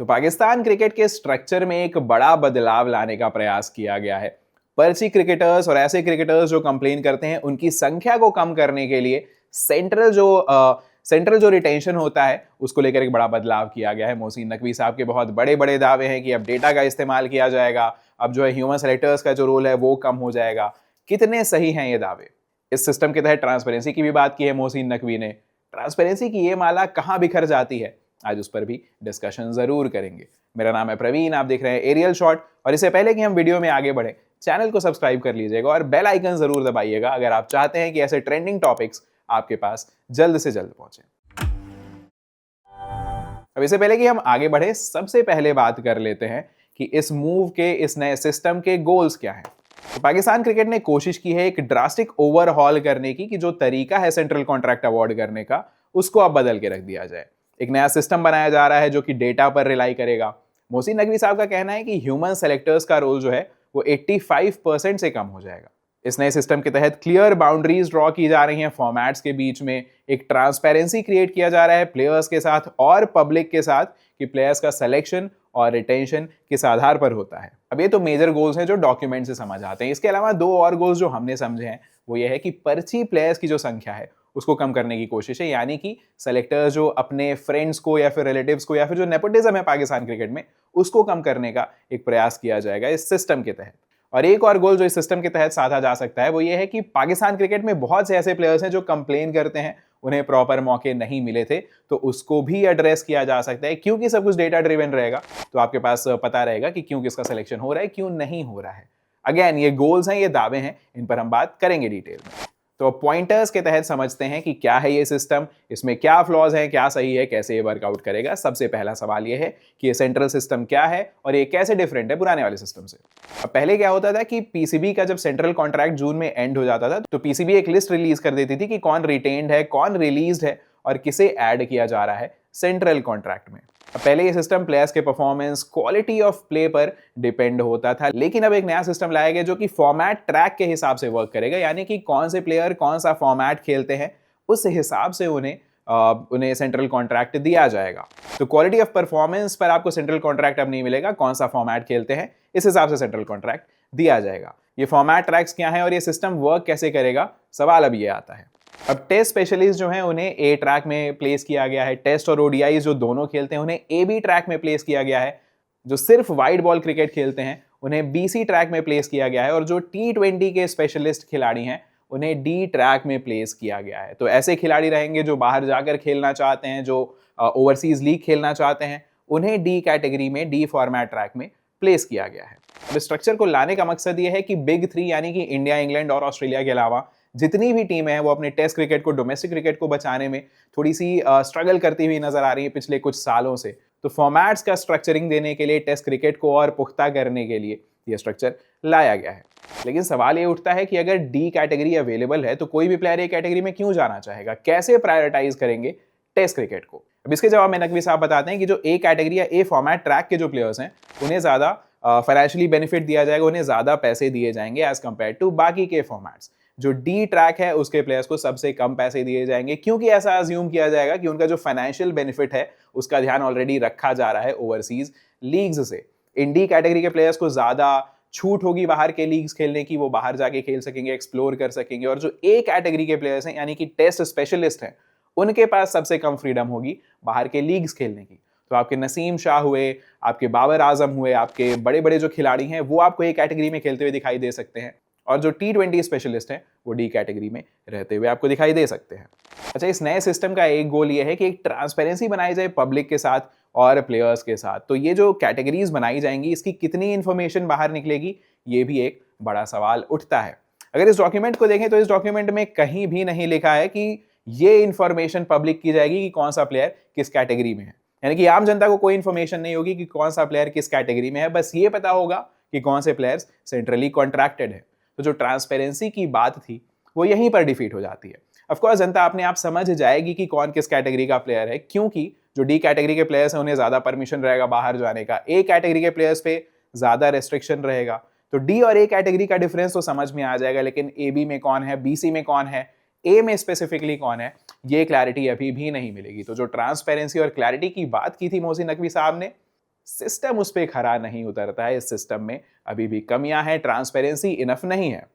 तो पाकिस्तान क्रिकेट के स्ट्रक्चर में एक बड़ा बदलाव लाने का प्रयास किया गया है। पर्ची क्रिकेटर्स और ऐसे क्रिकेटर्स जो कंप्लेन करते हैं उनकी संख्या को कम करने के लिए सेंट्रल जो रिटेंशन होता है उसको लेकर एक बड़ा बदलाव किया गया है। मोहसिन नकवी साहब के बहुत बड़े बड़े दावे हैं कि अब डेटा का इस्तेमाल किया जाएगा, अब जो है ह्यूमन सेलेक्टर्स का जो रोल है वो कम हो जाएगा। कितने सही हैं ये दावे? इस सिस्टम के तहत ट्रांसपेरेंसी की भी बात की है मोहसिन नकवी ने। ट्रांसपेरेंसी की ये माला कहाँ बिखर जाती है, आज उस पर भी डिस्कशन जरूर करेंगे। मेरा नाम है प्रवीण, आप देख रहे हैं एरियल शॉट। और इससे पहले कि हम वीडियो में आगे बढ़े, चैनल को सब्सक्राइब कर लीजिएगा और बेल आइकन जरूर दबाइएगा अगर आप चाहते हैं कि ऐसे ट्रेंडिंग टॉपिक्स आपके पास जल्द से जल्द पहुंचे। अब इससे पहले कि हम आगे बढ़े, सबसे पहले बात कर लेते हैं कि इस मूव के, इस नए सिस्टम के गोल्स क्या हैं। तो पाकिस्तान क्रिकेट ने कोशिश की है एक ड्रास्टिक ओवरहॉल करने की, कि जो तरीका है सेंट्रल कॉन्ट्रैक्ट अवार्ड करने का उसको अब बदल के रख दिया जाए। एक नया सिस्टम बनाया जा रहा है जो कि डेटा पर रिलाई करेगा। मोहसिन नकवी साहब का कहना है कि ह्यूमन सेलेक्टर्स का रोल जो है वो 85% से कम हो जाएगा। इस नए सिस्टम के तहत क्लियर बाउंड्रीज ड्रॉ की जा रही हैं फॉर्मेट्स के बीच में, एक ट्रांसपेरेंसी क्रिएट किया जा रहा है प्लेयर्स के साथ और पब्लिक के साथ कि प्लेयर्स का सिलेक्शन और रिटेंशन किस आधार पर होता है। अब ये तो मेजर गोल्स हैं जो डॉक्यूमेंट से समझ आते हैं। इसके अलावा दो और गोल्स जो हमने समझे हैं वो ये है कि पर्ची प्लेयर्स की जो संख्या है उसको कम करने की कोशिश है, यानी कि सेलेक्टर्स जो अपने फ्रेंड्स को या फिर रिलेटिव्स को या फिर जो नेपोटिज्म है पाकिस्तान क्रिकेट में उसको कम करने का एक प्रयास किया जाएगा इस सिस्टम के तहत। और एक और गोल जो इस सिस्टम के तहत साधा जा सकता है वो ये है कि पाकिस्तान क्रिकेट में बहुत से ऐसे प्लेयर्स हैं जो कंप्लेन करते हैं उन्हें प्रॉपर मौके नहीं मिले थे, तो उसको भी एड्रेस किया जा सकता है। क्योंकि सब कुछ डेटा ड्रिवन रहेगा तो आपके पास पता रहेगा कि क्यों किसका सिलेक्शन हो रहा है, क्यों नहीं हो रहा है। अगेन ये गोल्स हैं, ये दावे हैं, इन पर हम बात करेंगे डिटेल में। तो पॉइंटर्स के तहत समझते हैं कि क्या है ये सिस्टम, इसमें क्या फ्लॉज हैं, क्या सही है, कैसे ये वर्कआउट करेगा। सबसे पहला सवाल ये है कि ये सेंट्रल सिस्टम क्या है और ये कैसे डिफरेंट है पुराने वाले सिस्टम से। अब पहले क्या होता था कि पीसीबी का जब सेंट्रल कॉन्ट्रैक्ट जून में एंड हो जाता था तो पीसीबी एक लिस्ट रिलीज कर देती थी कि कौन रिटेन्ड है, कौन रिलीज्ड है और किसे ऐड किया जा रहा है सेंट्रल कॉन्ट्रैक्ट में। पहले ये सिस्टम प्लेयर्स के परफॉर्मेंस, क्वालिटी ऑफ प्ले पर डिपेंड होता था, लेकिन अब एक नया सिस्टम लाया गया जो कि फॉर्मेट ट्रैक के हिसाब से वर्क करेगा, यानी कि कौन से प्लेयर कौन सा फॉर्मेट खेलते हैं उस हिसाब से उन्हें सेंट्रल कॉन्ट्रैक्ट दिया जाएगा। तो क्वालिटी ऑफ परफॉर्मेंस पर आपको सेंट्रल कॉन्ट्रैक्ट अब नहीं मिलेगा, कौन सा फॉर्मेट खेलते हैं इस हिसाब से सेंट्रल कॉन्ट्रैक्ट दिया जाएगा। ये फॉर्मेट ट्रैक्स क्या है और ये सिस्टम वर्क कैसे करेगा, सवाल अब ये आता है। अब टेस्ट स्पेशलिस्ट जो हैं उन्हें ए ट्रैक में प्लेस किया गया है, टेस्ट और ओडीआई जो दोनों खेलते हैं उन्हें ए बी ट्रैक में प्लेस किया गया है, जो सिर्फ वाइड बॉल क्रिकेट खेलते हैं उन्हें बीसी ट्रैक में प्लेस किया गया है और जो टी20 के स्पेशलिस्ट खिलाड़ी हैं उन्हें डी ट्रैक में प्लेस किया गया है। तो ऐसे खिलाड़ी रहेंगे जो बाहर जाकर खेलना चाहते हैं, जो ओवरसीज लीग खेलना चाहते हैं, उन्हें डी कैटेगरी में, डी फॉर्मेट ट्रैक में प्लेस किया गया है। अब स्ट्रक्चर को लाने का मकसद ये है कि बिग थ्री यानी कि इंडिया, इंग्लैंड और ऑस्ट्रेलिया के अलावा जितनी भी टीमें हैं वो अपने टेस्ट क्रिकेट को, डोमेस्टिक क्रिकेट को बचाने में थोड़ी सी स्ट्रगल करती हुई नजर आ रही है पिछले कुछ सालों से। तो फॉर्मेट्स का स्ट्रक्चरिंग देने के लिए, टेस्ट क्रिकेट को और पुख्ता करने के लिए ये स्ट्रक्चर लाया गया है। लेकिन सवाल ये उठता है कि अगर डी कैटेगरी अवेलेबल है तो कोई भी प्लेयर ए कैटेगरी में क्यों जाना चाहेगा, कैसे प्रायोरिटाइज करेंगे टेस्ट क्रिकेट को। अब इसके जवाब में नकवी साहब बताते हैं कि जो ए कैटेगरी या ए फॉर्मेट ट्रैक के जो प्लेयर्स हैं उन्हें ज्यादा फाइनेंशियली बेनिफिट दिया जाएगा, उन्हें ज्यादा पैसे दिए जाएंगे एज कंपेयर टू बाकी के फॉर्मेट्स। जो डी ट्रैक है उसके प्लेयर्स को सबसे कम पैसे दिए जाएंगे, क्योंकि ऐसा अज्यूम किया जाएगा कि उनका जो फाइनेंशियल बेनिफिट है उसका ध्यान ऑलरेडी रखा जा रहा है ओवरसीज लीग्स से। इन डी कैटेगरी के प्लेयर्स को ज्यादा छूट होगी बाहर के लीग्स खेलने की, वो बाहर जाके खेल सकेंगे, एक्सप्लोर कर सकेंगे। और जो ए कैटेगरी के प्लेयर्स हैं यानी कि टेस्ट स्पेशलिस्ट हैं, उनके पास सबसे कम फ्रीडम होगी बाहर के लीग्स खेलने की। तो आपके नसीम शाह हुए, आपके बाबर आजम हुए, आपके बड़े बड़े जो खिलाड़ी हैं वो आपको ए कैटेगरी में खेलते हुए दिखाई दे सकते हैं, और जो टी20 स्पेशलिस्ट हैं वो डी कैटेगरी में रहते हुए आपको दिखाई दे सकते हैं। अच्छा, इस नए सिस्टम का एक गोल ये है कि एक ट्रांसपेरेंसी बनाई जाए पब्लिक के साथ और प्लेयर्स के साथ। तो ये जो कैटेगरीज बनाई जाएंगी इसकी कितनी इंफॉर्मेशन बाहर निकलेगी, ये भी एक बड़ा सवाल उठता है। अगर इस डॉक्यूमेंट को देखें तो इस डॉक्यूमेंट में कहीं भी नहीं लिखा है कि ये इंफॉर्मेशन पब्लिक की जाएगी कि कौन सा प्लेयर किस कैटेगरी में है, यानी कि आम जनता को कोई इंफॉर्मेशन नहीं होगी कि कौन सा प्लेयर किस कैटेगरी में है, बस ये पता होगा कि कौन से प्लेयर्स सेंट्रली कॉन्ट्रैक्टेड है। तो जो ट्रांसपेरेंसी की बात थी वो यहीं पर डिफीट हो जाती है। ऑफ कोर्स जनता अपने आप समझ जाएगी कि कौन किस कैटेगरी का प्लेयर है, क्योंकि जो डी कैटेगरी के प्लेयर्स हैं उन्हें ज्यादा परमिशन रहेगा बाहर जाने का, ए कैटेगरी के प्लेयर्स पे ज्यादा रेस्ट्रिक्शन रहेगा। तो डी और ए कैटेगरी का डिफरेंस तो समझ में आ जाएगा, लेकिन ए बी में कौन है, बीसी में कौन है, ए में स्पेसिफिकली कौन है, ये क्लैरिटी अभी भी नहीं मिलेगी। तो जो ट्रांसपेरेंसी और क्लैरिटी की बात की थी मोहसिन नकवी साहब ने, सिस्टम उस पर खरा नहीं उतरता है। इस सिस्टम में अभी भी कमियां हैं, ट्रांसपेरेंसी इनफ नहीं है।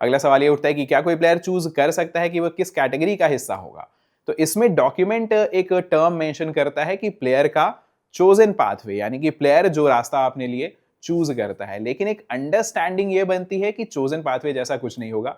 अगला सवाल ये उठता है कि क्या कोई प्लेयर चूज कर सकता है कि वह किस कैटेगरी का हिस्सा होगा। तो इसमें डॉक्यूमेंट एक टर्म मेंशन करता है कि प्लेयर का चोजन पाथवे, यानी कि प्लेयर जो रास्ता अपने लिए चूज करता है, लेकिन एक अंडरस्टैंडिंग ये बनती है कि चोजन पाथवे जैसा कुछ नहीं होगा।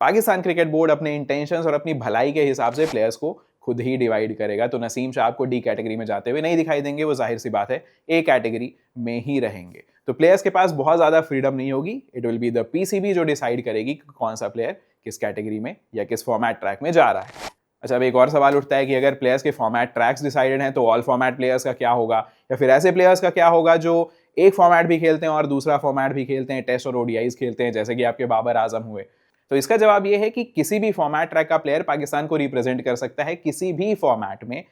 पाकिस्तान क्रिकेट बोर्ड अपने इंटेंशंस और अपनी भलाई के हिसाब से प्लेयर्स को खुद ही डिवाइड करेगा। तो नसीम शाह आपको डी कैटेगरी में जाते हुए नहीं दिखाई देंगे, वो जाहिर सी बात है ए कैटेगरी में ही रहेंगे। तो प्लेयर्स के पास बहुत ज्यादा फ्रीडम नहीं होगी। It will be the PCB जो डिसाइड करेगी कि कौन सा प्लेयर किस कैटेगरी में या किस फॉर्मेट ट्रैक में जा रहा है। अच्छा, अब एक और सवाल उठता है कि अगर प्लेयर्स के फॉर्मेट ट्रैक्स डिसाइडेड हैं तो ऑल फॉर्मेट प्लेयर्स का क्या होगा, या फिर ऐसे प्लेयर्स का क्या होगा जो एक फॉर्मेट भी खेलते हैं और दूसरा फॉर्मेट भी खेलते हैं, टेस्ट और ओडीआईज खेलते हैं, जैसे कि आपके बाबर आजम हुए। तो इसका जवाब यह है कि किसी भी फॉर्मेट ट्रैक का प्लेयर पाकिस्तान को रिप्रेजेंट कर सकता है किसी भी फॉर्मेट में।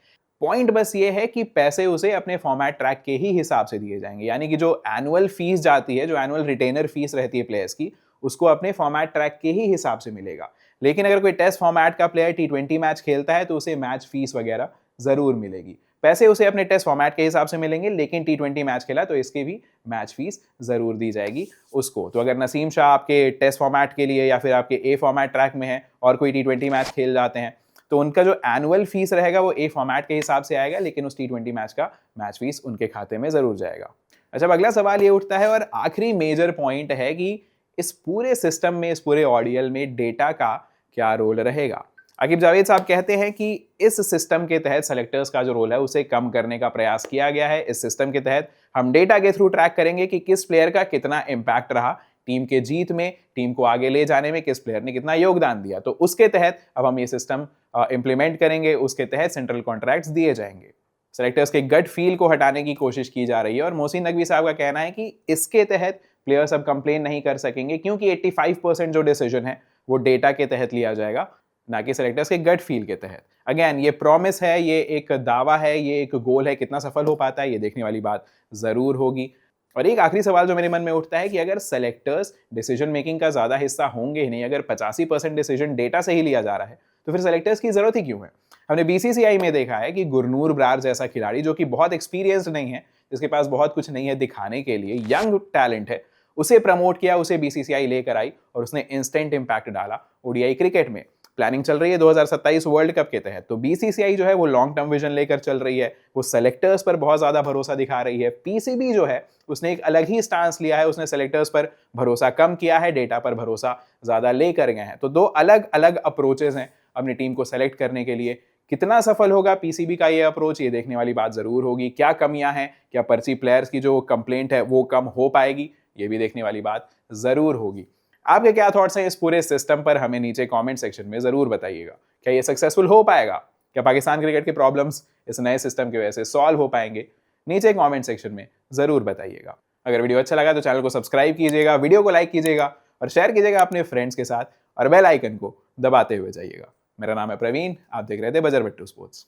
पॉइंट बस ये है कि पैसे उसे अपने फॉर्मेट ट्रैक के ही हिसाब से दिए जाएंगे, यानी कि जो एनुअल फीस जाती है, जो एनुअल रिटेनर फीस रहती है प्लेयर्स की, उसको अपने फॉर्मेट ट्रैक के ही हिसाब से मिलेगा। लेकिन अगर कोई टेस्ट फॉर्मेट का प्लेयर टी20 मैच खेलता है तो उसे मैच फीस वगैरह जरूर मिलेगी। पैसे उसे अपने टेस्ट फॉर्मेट के हिसाब से मिलेंगे, लेकिन टी20 मैच खेला तो इसकी भी मैच फीस जरूर दी जाएगी उसको। तो अगर नसीम शाह आपके टेस्ट फॉर्मेट के लिए या फिर आपके ए फॉर्मेट ट्रैक में है और कोई टी20 मैच खेल जाते हैं, तो उनका जो एनुअल फीस रहेगा वो ए फॉर्मेट के हिसाब से आएगा, लेकिन उस टी20 मैच का मैच फीस उनके खाते में जरूर जाएगा। अच्छा, अब अगला सवाल ये उठता है और आखिरी मेजर पॉइंट है कि इस पूरे सिस्टम में, इस पूरे ऑडियल में डेटा का क्या रोल रहेगा। आकिब जावेद साहब कहते हैं कि इस सिस्टम के तहत सेलेक्टर्स का जो रोल है उसे कम करने का प्रयास किया गया है। इस सिस्टम के तहत हम डेटा के थ्रू ट्रैक करेंगे कि किस प्लेयर का कितना इंपैक्ट रहा टीम के जीत में, टीम को आगे ले जाने में किस प्लेयर ने कितना योगदान दिया। तो उसके तहत अब हम ये सिस्टम इंप्लीमेंट करेंगे, उसके तहत सेंट्रल कॉन्ट्रैक्ट्स दिए जाएंगे। सेलेक्टर्स के गट फील को हटाने की कोशिश की जा रही है और मोहसिन नकवी साहब का कहना है कि इसके तहत प्लेयर्स अब कंप्लेन नहीं कर सकेंगे, क्योंकि 85% जो डिसीजन है वो डेटा के तहत लिया जाएगा, ना कि सेलेक्टर्स के गट फील के तहत। अगेन, ये प्रॉमिस है, ये एक दावा है, ये एक गोल है, कितना सफल हो पाता है ये देखने वाली बात जरूर होगी। और एक आखिरी सवाल जो मेरे मन में उठता है कि अगर सेलेक्टर्स डिसीजन मेकिंग का ज्यादा हिस्सा होंगे ही नहीं, अगर 85% डिसीजन डेटा से ही लिया जा रहा है, तो फिर सेलेक्टर्स की जरूरत ही क्यों है। हमने बीसीसीआई में देखा है कि गुरनूर ब्रार जैसा खिलाड़ी जो कि बहुत एक्सपीरियंस्ड नहीं है, जिसके पास बहुत कुछ नहीं है दिखाने के लिए, यंग टैलेंट है, उसे प्रमोट किया, उसे बीसीसीआई लेकर आई और उसने इंस्टेंट इंपैक्ट डाला ओडीआई क्रिकेट में। प्लानिंग चल रही है 2027 वर्ल्ड कप के तहत, तो बीसीसीआई जो है वो लॉन्ग टर्म विजन लेकर चल रही है, वो सेलेक्टर्स पर बहुत ज्यादा भरोसा दिखा रही है। पीसीबी जो है उसने एक अलग ही स्टांस लिया है, उसने सेलेक्टर्स पर भरोसा कम किया है, डेटा पर भरोसा ज्यादा लेकर गए हैं। तो दो अलग अलग अप्रोचेस हैं अपनी टीम को सेलेक्ट करने के लिए। कितना सफल होगा पीसीबी का ये अप्रोच, ये देखने वाली बात जरूर होगी। क्या कमियां हैं, क्या पर्ची प्लेयर्स की जो कंप्लेंट है वो कम हो पाएगी, ये भी देखने वाली बात जरूर होगी। आपके क्या थॉट्स हैं इस पूरे सिस्टम पर, हमें नीचे कमेंट सेक्शन में जरूर बताइएगा। क्या ये सक्सेसफुल हो पाएगा, क्या पाकिस्तान क्रिकेट के प्रॉब्लम्स इस नए सिस्टम की वजह से सॉल्व हो पाएंगे, नीचे कमेंट सेक्शन में जरूर बताइएगा। अगर वीडियो अच्छा लगा तो चैनल को सब्सक्राइब कीजिएगा, वीडियो को लाइक कीजिएगा और शेयर कीजिएगा अपने फ्रेंड्स के साथ, और बेल आइकन को दबाते हुए जाइएगा। मेरा नाम है प्रवीण, आप देख रहे थे बजर बट्टू स्पोर्ट्स।